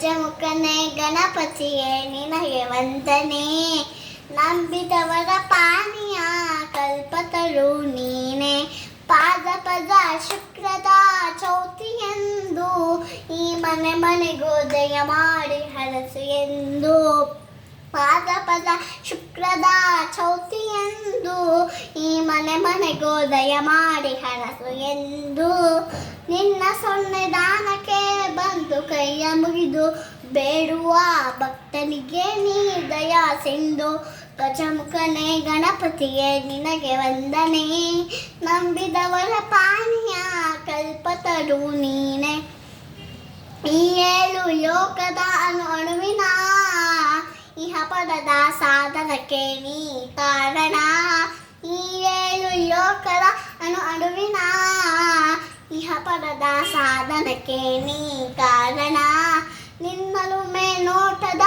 ಜಮುಖನೆ ಗಣಪತಿಯೇ ನಿನಗೆ ವಂದನೆ. ನಂಬಿದವರ ಪಾನೀಯ ಕಲ್ಪತರು ನೀನೆ. ಪಾದ ಪದ ಶುಕ್ರದ ಚೌತಿಯೆಂದು ಈ ಮನೆ ಮನೆಗೋದಯ ಮಾಡಿ ಹರಸು ಎಂದು. ಪಾದ ಪದ ಶುಕ್ರದ ಚೌತಿಯೆಂದು ಈ ಮನೆ ಮನೆಗೋದಯ ಮಾಡಿ ಹರಸು ಎಂದು. ನಿನ್ನ ಸೊನ್ನೆ ದಾನಕ್ಕೆ ಬಂದು ಕೈಯ ಮುಗಿದು ಬೇಡುವ ಭಕ್ತನಿಗೆ ನೀ ದಯಾ ಸಿಂಧು. ಗಜಮುಖನೆ ಗಣಪತಿಯೇ ನಿನಗೆ ವಂದನೆ. ನಂಬಿದವರ ಪಾನೀಯ ಕಲ್ಪತರು ನೀನೆ. ಈ ಏಳು ಲೋಕದ ಅಣುವಿನ ಇಹ ಪದದ ಸಾಧನಕ್ಕೆ ನೀ ಕಾರಣ. ಈ ಏಳು ಲೋಕದ ಅಣುವಿನ ಇಹ ಪದದ ಸಾಧನಕ್ಕೆ ನೀ ಕಾರಣ. ನಿನ್ನಲು ಮೇಲ್ನೋಟದ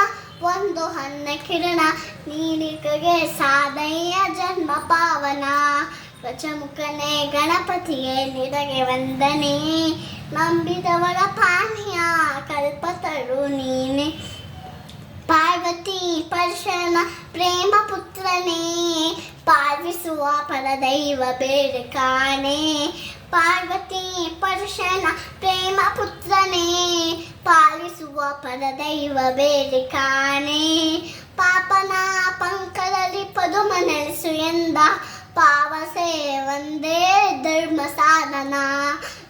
ಒಂದು ಹನ್ನ ಕಿರಣ ನೀನಿಕೆಗೆ ಸಾಧಯ್ಯ ಜನ್ಮ ಪಾವನ. ಗಜಮುಖನೆ ಗಣಪತಿಯೇ ನಿನಗೆ ವಂದನೆ. ನಂಬಿದವರ ಪಾನೀಯ ಕಲ್ಪತರು ನೀನೆ. ಪಾರ್ವತಿ ಪರಶನ ಪ್ರೇಮ ಪುತ್ರನೇ ಪಾಲಿಸುವ ಪರದೈವ ಬೇರೆ ಕಾಣೆ. ಪಾರ್ವತಿ ಪರಶನ ಪ್ರೇಮ ಪುತ್ರನೇ ಪಾಲಿಸುವ ಪರದೈವ ಬೇರೆ ಕಾಣೆ. ಪಾಪನ ಪಂಕದಲ್ಲಿ ಪದುಮ ನೆಲೆಸು ಎಂದ ಪಾವಸೆ ಒಂದೇ ಧರ್ಮ ಸಾಧನ.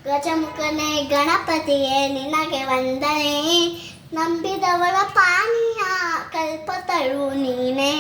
ಗಜಮುಖನೆ ಗಣಪತಿಯೇ ನಿನಗೆ ವಂದನೆ. ನಂಬಿದವರ ಪಾನೀಯ ಕಲ್ಪತರು ನೀನೆ.